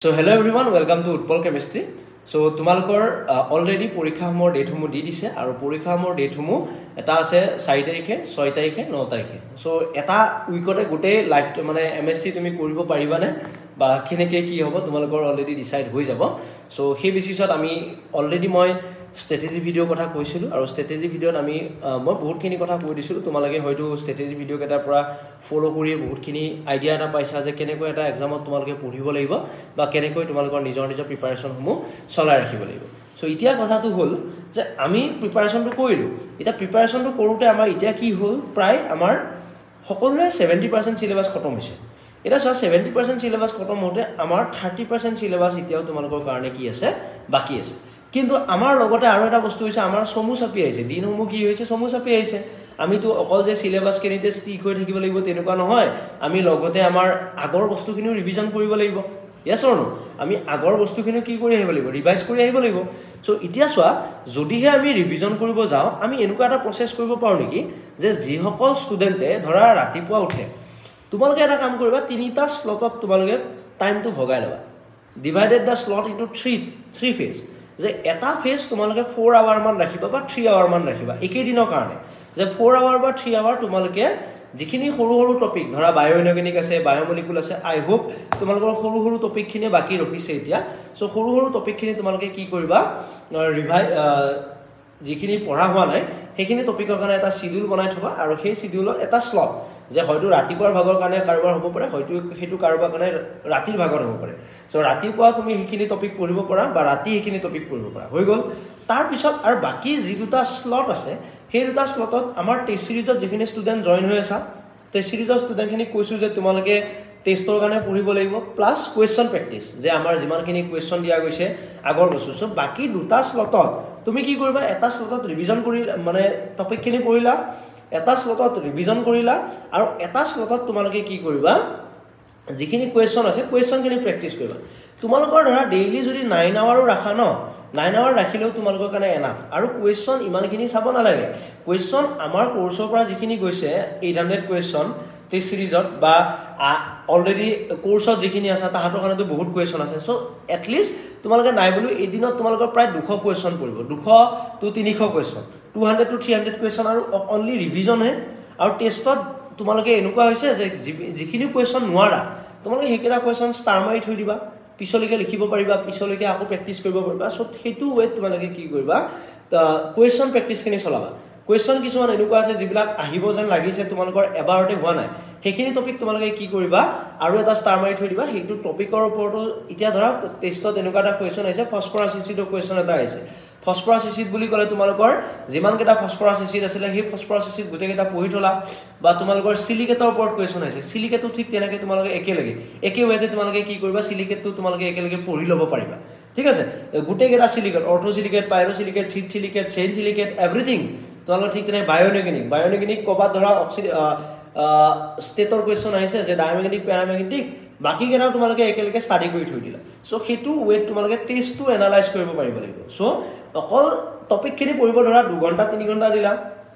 So hello everyone, welcome to Utpal Chemistry. So তোমালোকৰ already পৰীক্ষাসমূহৰ ডেটসমূহ দি দিছে আৰু পৰীক্ষাসমূহৰ ডেটসমূহ এটা আছে 4 তাৰিখে 6 তাৰিখে 9 তাৰিখে সো এটা উইকতে গোটেই লাইভ মানে এমএসসি তুমি কৰিব পাৰিবানে বা কিনেকে কি হ'ব তোমালোকৰ অলৰেডি ডিসাইড হৈ যাব সো সেই বেচিছত আমি অলৰেডি মই strategy video কথা কৈছিলো আৰু strategy ভিডিওত আমি মই বহুতখিনি কথা কৈ দিছিলো তোমালোকে হয়তো strategy ভিডিও কেটাৰ পৰা ফলো কৰি বহুতখিনি আইডিয়া এটা পাইছা যে কেনেকৈ এটা এক্সামত তোমালোকে পঢ়িব লাগিব বা কেনেকৈ তোমালোকৰ নিজৰ প্ৰিপাৰেচন সমূহ চলাই ৰাখিব লাগিব সো ইতিয়া কথাটো হ'ল যে আমি প্ৰিপাৰেচনটো কৰিলো এটা প্ৰিপাৰেচনটো কৰোতে আমাৰ ইতিয়া কি হ'ল প্ৰায় আমাৰ সকলোৰে 70% সিলেবাস খতম হৈছে এটা 70% সিলেবাস খতম হতে আমাৰ 30% সিলেবাস ইতিয়াও তোমালোকৰ কাৰণে কি আছে বাকি আছে কিন্তু আমাৰ লগতে আৰু এটা বস্তু হৈছে আমাৰ সমু চাপি আহিছে দিনসমূহ কি হৈছে সমু চাপি আহিছে আমি তো অকল যে সিলেবাস কিনিতে ষ্টিক হৈ থাকিব লাগিব তেনেকুৱা নহয় আমি লগতে আমাৰ আগৰ বস্তুখিনিও ৰিভিজন কৰিব লাগিব yes or no আমি আগৰ বস্তুখিনি কি কৰি আহিব লাগিব ৰিভাইজ কৰি আহিব লাগিব সো ইতিয়া সোৱা যদিহে আমি ৰিভিজন কৰিব যাও আমি এনেকুৱা এটা প্ৰসেস কৰিব পাৰো নেকি যে যি সকল ষ্টুডেন্টে ধৰা ৰাতিপুৱা উঠে তোমালোকে এটা কাম কৰিবা তিনিটা স্লটত তোমালোকে টাইমটো ভগাই লবা ডিভাইডেড দা স্লট ইনটু 3 ফেজ যে এটা ফেজ তোমালোকে 4 আৱাৰ মান ৰাখিবা বা 3 আৱাৰ মান ৰাখিবা একে দিনৰ কাৰণে যে 4 আৱাৰ বা 3 আৱাৰ তোমালোকে যিখিনি সৰু সৰু টপিক ধৰা বায়োঅৰ্গানিক আছে বায়োমলিকুল আছে আই হোপ তোমালোকৰ সৰু সৰু টপিক খিনি বাকি ৰখিছে এতিয়া সো সৰু সৰু টপিক খিনি তোমালোকে কি কৰিবা ৰিভাই যিখিনি পঢ়া হোৱা নাই সেইখিনি টপিকৰ কাৰণে এটা শিডিউল বনাই থবা আৰু সেই শিডিউলত এটা স্লট যে হয়তো ৰাতিপুৱাৰ ভাগৰ কাৰণে কাৰোবাৰ হ'ব পাৰে হয়তো হেতু কাৰোবাৰ কাৰণে ৰাতিৰ ভাগৰ হ'ব পাৰে সো ৰাতিপুৱা তুমি সেইখিনি টপিক পঢ়িব পৰা বা ৰাতি সেইখিনি টপিক পঢ়িব পৰা হৈ গল তাৰ পিছত আৰু বাকি যি দুটা স্লট আছে সেই দুটা স্লটত আমাৰ টেষ্ট সিৰিজত যিখিনি ষ্টুডেন্ট জয়েন হৈ আছে টেষ্ট সিৰিজৰ ষ্টুডেন্টখিনি কৈছো যে তোমালোকে টেষ্টৰ কাৰণে পঢ়িব লাগিব প্লাস কোৱেশ্চন প্ৰেক্টিস যে আমাৰ যিমানখিনি কোৱেশ্চন দিয়া গৈছে আগৰ বস্তু সো বাকি দুটা স্লটত তুমি কি কৰিবা এটা স্লটত ৰিভিজন কৰি মানে টপিকখিনি পঢ়িলা এটা স্লটত ৰিভিজন কৰিলা আৰু এটা স্লটত তোমালোকে কি কৰিবা যিখিনি কোৱেশ্চন আছে কোৱেশ্চনখিনি প্ৰেক্টিস কৰিবা তোমালোকৰ ধৰা ডেইলি যদি 9 আৱাৰো ৰাখা ন 9 আৱাৰ ৰাখিলেও তোমালোকৰ কাৰণে এনাফ আৰু কোৱেশ্চন ইমানখিনি চাব নালাগে কোৱেশ্চন আমাৰ কোৰ্সৰ পৰা যিখিনি গৈছে 800 কোৱেশ্চন টেষ্ট সিৰিজত বা অলৰেডি কোৰ্সত যিখিনি আছে তাহাতৰ কাৰণেতো বহুত কোৱেশ্চন আছে সো এট লিষ্ট তোমালোকে নাই বলু এদিনত তোমালোকৰ প্ৰায় 200 কোৱেশ্চন পৰিব 200 টু 300 কোৱেশ্চন 200 টু 300 কোৱেশ্চন আৰু অনলি ৰিভিজন হে আৰু টেষ্টত তোমালোকে এনেকুৱা হৈছে যে যিখিনি কোৱেশ্চন নোৱাৰা তোমালোকে হেকেটা কোৱেশ্চন ষ্টাৰ মাৰি থৈ দিবা পিছলৈকে লিখিব পাৰিবা পিছলৈকে আকৌ প্ৰেক্টিস কৰিব পাৰিবা সো হেতু ওয়ে তোমালোকে কি কৰিবা কোৱেশ্চন প্ৰেক্টিস খিনি চলাবা কোৱেশ্চন কিছুমান এনেকুৱা আছে যিবিলাক আহিব যেন লাগিছে তোমালোকৰ এবাৰতে হোৱা নাই হেখিনি টপিক তোমালোকে কি কৰিবা আৰু এটা ষ্টাৰ মাৰি থৈ দিবা হেতু টপিকৰ ওপৰত ইতিয়া ধৰা টেষ্টত এনেকুৱা এটা কোৱেশ্চন আছে ফসফৰাছ এচিডৰ কোৱেশ্চন এটা আছে ফসফৰাছ এচিড বুলি ক'লে তোমালোকৰ যিমান কেটা ফসফৰাছ এচিড আছিল সেই ফসফৰাছ এচিড গুটেকেটা পঢ়ি থলা বা তোমালোকৰ সিলিকেটৰ ওপৰত কোৱেশ্চন আছে সিলিকেটো ঠিক তেনেকৈ তোমালোকে একে ওয়েতে তোমালোকে কি কৰিবা সিলিকেটটো তোমালোকে একেলগে পঢ়ি ল'ব পাৰিবা ঠিক আছে গুটেকেটা silicate ortho silicate pyro silicate sheet silicate chain silicate everything তোমালোকৰ ঠিক তেনে বায়োঅৰ্গানিক কবা ধৰা ষ্টেটৰ কোৱেশ্চন আহিছে যে ডায়মেগনেটিক প্যাৰামেগনেটিক বাকি কেনা তোমালোকে একেলগে ষ্টাডি কৰি থৈ দিলা সো হেতু ওয়েট তোমালোকে টেষ্টটো এনালাইজ কৰিব পাৰিব লাগিব সো অকল টপিকখিনি পঢ়িব ধৰা 2 ঘণ্টা 3 ঘণ্টা দিলা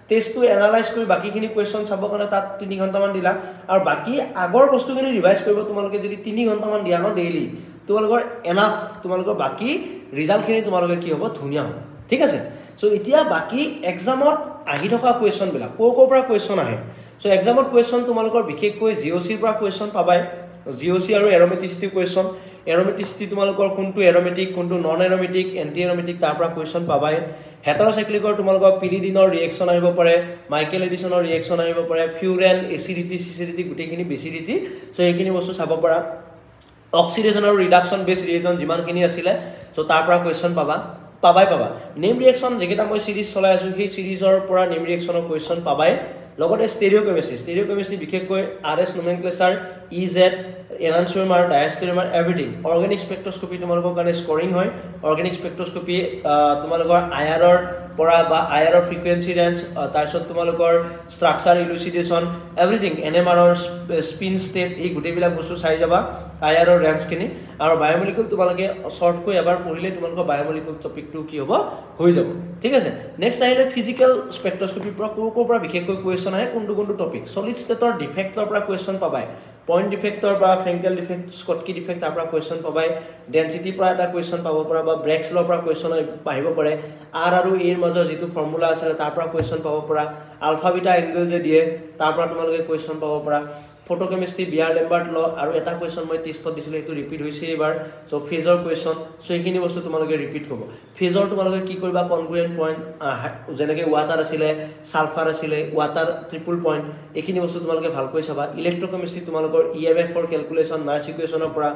টেষ্টটো এনালাইজ কৰি বাকিখিনি কোৱেশ্চন চাব কাৰণে তাত 3 ঘণ্টা মান দিলা আৰু বাকি আগৰ বস্তুখিনি ৰিভাইজ কৰিব তোমালোকে যদি 3 ঘণ্টা মান দিয়া ন ডেইলি তোমালোকৰ এনাফ তোমালোকৰ বাকি ৰিজাল্টখিনি তোমালোকে কি হ'ব ধুনিয়া হ'ব ঠিক আছে সো এতিয়া বাকি এক্সামত আহি থকা কোৱেশ্চন বিলাক কোৰ পৰা কোৱেশ্চন আহে সো এক্সামত কোৱেশ্চন তোমালোকৰ বিশেষকৈ জিওসিৰ পৰা কোৱেশ্চন পাবাই জিওসি আৰু এৰোমেটিসিটি কোৱেশ্চন এৰোমেটিসিটি তোমালোকৰ কোনটো এৰোমেটিক কোনটো নন এৰোমেটিক এন্টি এৰোমেটিক তাৰ পৰা কোৱেশ্চন পাবাই হেটাৰোসাইক্লিকৰ তোমালোকৰ পিৰিডিনৰ ৰিএকচন আহিব পাৰে মাইকেল এডিছনৰ ৰিএকচন আহিব পাৰে ফিউৰেন এচিডিটি সিচিডিটি গুটেখিনি বেচিডিটি সো এইখিনি বস্তু চাব পৰা অক্সিডেশন আৰু ৰিডাকচন বেস ৰিএকচন যিমানখিনি আছিল সো তাৰ পৰা কোৱেশ্চন পাবা নেম ৰিএকচন যেটা মই সিৰিজ চলাই আছো সেই সিৰিজৰ পৰা নেম ৰিএকচনৰ কোৱেশ্চন পাবাই লগতে ষ্টেৰিঅকেমিষ্ট্ৰি বিশেষকৈ আৰএছ নোমেনক্লেচাৰ ইজেড এনানচিউম আৰু ডায়াষ্টেৰিয়াম এভৰিথিং অৰ্গেনিক স্পেক্ট্ৰোস্কপি তোমালোকৰ কাৰণে স্কোৰিং হয় অৰ্গেনিক স্পেক্ট্ৰোস্কপি তোমালোকৰ আইআৰৰ পৰা বা আইআৰৰ ফ্ৰিকুৱেন্সি ৰেঞ্জ তাৰছত তোমালোকৰ ষ্ট্ৰাকচাৰ ইলুচিডেশন এভৰিথিং এনএমআৰৰ স্পিন ষ্টেট এই গুটেবিলাক বস্তু চাই যাবা আইআৰৰ ৰেঞ্জখিনি আৰু বায়োমলিকুল তোমালোকে শৰ্টকৈ এবাৰ পঢ়িলে তোমালোকৰ বায়োমলিকুল টপিকটো কি হ'ব হৈ যাব ঠিক আছে নেক্সট আহিলে ফিজিক্যাল স্পেক্ট্ৰোস্কপি পৰা কোৰ পৰা বিশেষকৈ কোৱেশ্চন আহে কোনটো টপিক সলিড ষ্টেটৰ ডিফেক্টৰ পৰা কোৱেশ্চন পাবাই পইণ্ট ডিফেক্টৰ পৰা ফ্ৰেংকেল ডিফেক্ট স্কটকি ডিফেক্ট তাৰ পৰা কুৱেশ্যন পাবাই ডেনচিটিৰ পৰা এটা কুৱেশ্যন পাব পৰা বা ব্ৰেক্স লৰ পৰা কুৱেশ্যন আহিব পাৰে আৰ আৰু এৰ মাজৰ যিটো ফৰ্মুলা আছে তাৰ পৰা কুৱেশ্যন পাব পৰা আলফা বিটা এংগল যে দিয়ে তাৰ পৰা তোমালোকে কুৱেশ্যন পাব পৰা ফটোকেমিষ্ট্ৰি বিয়াৰ লেম্বাৰ্ট ল আৰু এটা কুৱেশ্যন মই টেষ্টত দিছিলোঁ সেইটো ৰিপিট হৈছে এইবাৰ চ' ফেজৰ কুৱেশ্যন চ' এইখিনি বস্তু তোমালোকে ৰিপিট হ'ব ফেজৰ তোমালোকে কি কৰিবা কনগ্ৰুৱেণ্ট পইণ্ট যেনেকৈ ৱাটাৰ আছিলে ছালফাৰ আছিলে ৱাটাৰ ট্ৰিপল পইণ্ট এইখিনি বস্তু তোমালোকে ভালকৈ চাবা ইলেক্ট্ৰকেমিষ্ট্ৰি তোমালোকৰ ইএমএফৰ কেলকুলেশ্যন নাৰ্ছ ইকুৱেশ্যনৰ পৰা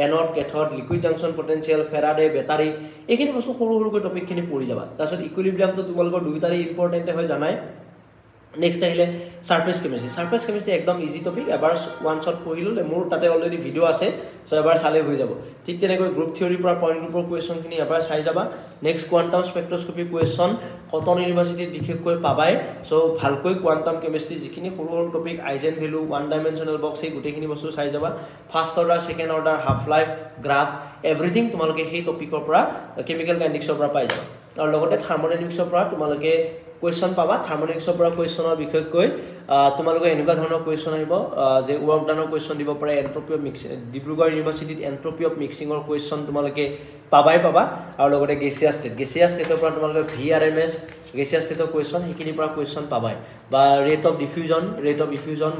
and cathode liquid junction potential Faraday battery এইখিনি বস্তু সৰু সৰুকৈ টপিকখিনি পঢ়ি যাবা তাৰপিছত ইকুইলিব্ৰিয়ামটো তোমালোকৰ দুইটাৰে ইম্পৰ্টেণ্টে হয় জানাই নেক্সট আহিলে সাৰফেস কেমিষ্ট্ৰি একদম ইজি টপিক এবাৰ ওৱান শট পঢ়ি ল'লে মোৰ তাতে অলৰেডি ভিডিঅ' আছে চ' এবাৰ চালে হৈ যাব ঠিক তেনেকৈ গ্ৰুপ থিয়ৰিৰ পৰা পইণ্ট গ্ৰুপৰ কুৱেশ্যনখিনি এবাৰ চাই যাবা নেক্সট কোৱাণ্টাম স্পেক্ট্ৰস্কপি কুৱেশ্যন কটন ইউনিভাৰ্চিটিত বিশেষকৈ পাবাই চ' ভালকৈ কোৱাণ্টাম কেমিষ্ট্ৰি যিখিনি সৰু সৰু topic eigen value one dimensional box সেই গোটেইখিনি বস্তু চাই যাবা first order second order half life graph everything তোমালোকে সেই টপিকৰ পৰা কেমিকেল কাইনেটিক্সৰ পৰা পাই যাবা আৰু লগতে থাৰ্মোডাইনামিক্সৰ পৰা তোমালোকে কুৱেশ্যন পাবা থাৰ্মোডাইনামিক্সৰ পৰা কুৱেশ্যনৰ বিশেষকৈ তোমালোকে এনেকুৱা ধৰণৰ কুৱেশ্যন আহিব যে ৱৰ্ক ডানৰ কুৱেশ্যন দিব পাৰে এন্ট্ৰপি অফ মিক্সিং ডিব্ৰুগড় ইউনিভাৰ্চিটিত এন্ট্ৰপি অফ মিক্সিঙৰ কুৱেশ্যন তোমালোকে পাবা আৰু লগতে গেছিয়াছ ষ্টেটৰ পৰা তোমালোকে VRMS গেছিয়াছ ষ্টেটৰ কুৱেশ্যন সেইখিনিৰ পৰা কুৱেশ্যন পাবাই বা ৰেট অফ ডিফিউজন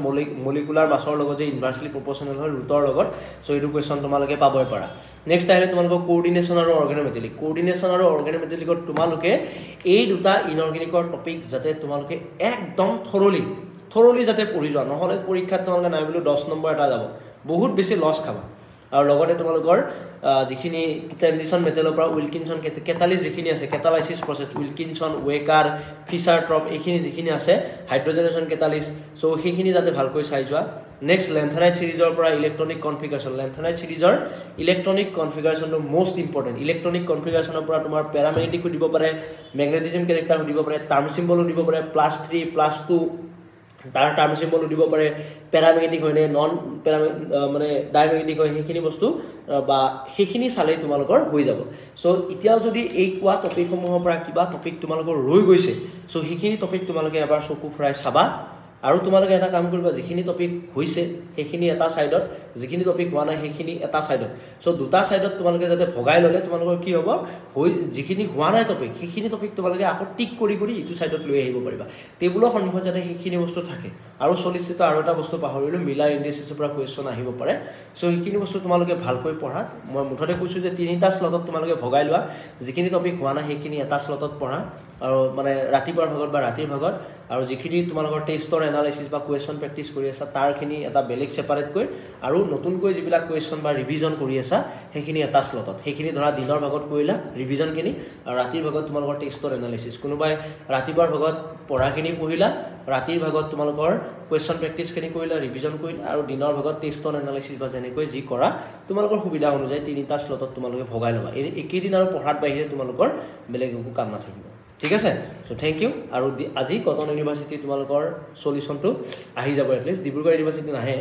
মলিকুলাৰ মাছৰ লগত যে ইনভাৰ্চলি প্ৰপৰ্চনেল হয় ৰুটৰ লগত চ' এইটো কুৱেশ্যন তোমালোকে পাবই পাৰা নেক্সট আহিলে তোমালোকৰ কোঅৰ্ডিনেশ্যন আৰু অৰ্গেনোমেটেলিকত তোমালোকে এই দুটা ইনঅৰ্গেনিকৰ টপিক যাতে তোমালোকে একদম থৰলি যাতে পঢ়ি যোৱা নহ'লে পৰীক্ষাত তোমালোকে নাই বুলি 10 নম্বৰ এটা যাব বহুত বেছি লছ খাবা আৰু লগতে তোমালোকৰ যিখিনি ট্ৰেনজিশন মেটেলৰ পৰা উইলকিনছন কেটালিছ যিখিনি আছে কেটালাইসিস প্ৰসেস উইলকিনছন ৱেকাৰ ফিচাৰ ট্ৰপ এইখিনি যিখিনি আছে হাইড্ৰজেনেশ্যন কেটালিছ চ' সেইখিনি যাতে ভালকৈ চাই যোৱা নেক্সট লেন্থানাইট সিৰিজৰ পৰা ইলেক্ট্ৰনিক কনফিগাৰেশ্যনটো মোষ্ট ইম্পৰ্টেণ্ট ইলেক্ট্ৰনিক কনফিগাৰেশ্যনৰ পৰা তোমাৰ পেৰামেগনেটিক সুধিব পাৰে মেগনেটিজম কেৰেক্টাৰ সুধিব পাৰে টাৰ্ম চিম্বল সুধিব পাৰে +3 +2 তাৰ টাৰ্ম চিম্বল দিব পাৰে পেৰামেগনেটিক হয় নে নন মানে ডাইমেগনেটিক হয় সেইখিনি বস্তু বা সেইখিনি চালেই তোমালোকৰ হৈ যাব চ' এতিয়াও যদি এই কোৱা টপিকসমূহৰ পৰা কিবা টপিক তোমালোকৰ ৰৈ গৈছে চ' সেইখিনি টপিক তোমালোকে এবাৰ চকু ফুৰাই চাবা আৰু তোমালোকে এটা কাম কৰিবা যিখিনি টপিক হৈছে সেইখিনি এটা সাইডত যিখিনি টপিক হোৱা নাই সেইখিনি এটা সাইডত চ' দুটা সাইডত তোমালোকে যাতে ভগাই ল'লে তোমালোকৰ কি হ'ব যিখিনি হোৱা নাই টপিক সেইখিনি টপিক তোমালোকে আকৌ টিক কৰি ইটো সাইডত লৈ আহিব পাৰিবা টেবুলৰ সন্মুখত যাতে সেইখিনি বস্তু থাকে আৰু চলিচিত আৰু এটা বস্তু পাহৰিলোঁ মিলাৰ ইণ্ডিচেছৰ পৰা কুৱেশ্যন আহিব পাৰে চ' সেইখিনি বস্তু তোমালোকে ভালকৈ পঢ়া মই মুঠতে কৈছোঁ যে 3টা স্লটত তোমালোকে ভগাই লোৱা যিখিনি টপিক হোৱা নাই সেইখিনি এটা স্লটত পঢ়া আৰু মানে ৰাতিপুৱাৰ ভাগত বা ৰাতিৰ ভাগত আৰু যিখিনি তোমালোকৰ টেষ্টৰ এনালাইচিছ বা কুৱেশ্যন প্ৰেক্টিছ কৰি আছা তাৰখিনি এটা বেলেগ ছেপাৰেটকৈ আৰু নতুনকৈ যিবিলাক কুৱেশ্যন বা ৰিভিজন কৰি আছা সেইখিনি এটা স্লটত সেইখিনি ধৰা দিনৰ ভাগত কৰিলা ৰিভিজনখিনি আৰু ৰাতিৰ ভাগত তোমালোকৰ টেষ্টৰ এনালাইচিছ কোনোবাই ৰাতিপুৱাৰ ভাগত পঢ়াখিনি পঢ়িলা ৰাতিৰ ভাগত তোমালোকৰ কুৱেশ্যন প্ৰেক্টিছখিনি কৰিলা ৰিভিজন কৰিলা আৰু দিনৰ ভাগত টেষ্টৰ এনালাইচিছ বা যেনেকৈ যি কৰা তোমালোকৰ সুবিধা অনুযায়ী 3টা স্লটত তোমালোকে ভগাই ল'বা একেদিন আৰু পঢ়াৰ বাহিৰে তোমালোকৰ বেলেগ একো কাম নাথাকিব ঠিক আছে চ' থেংক ইউ আৰু আজি কটন ইউনিভাৰ্চিটি তোমালোকৰ সলিউশ্যনটো আহি যাব এটলিষ্ট ডিব্ৰুগড় ইউনিভাৰ্চিটি নাহে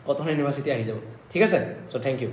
কটন ইউনিভাৰ্চিটি আহি যাব ঠিক আছে চ' থেংক ইউ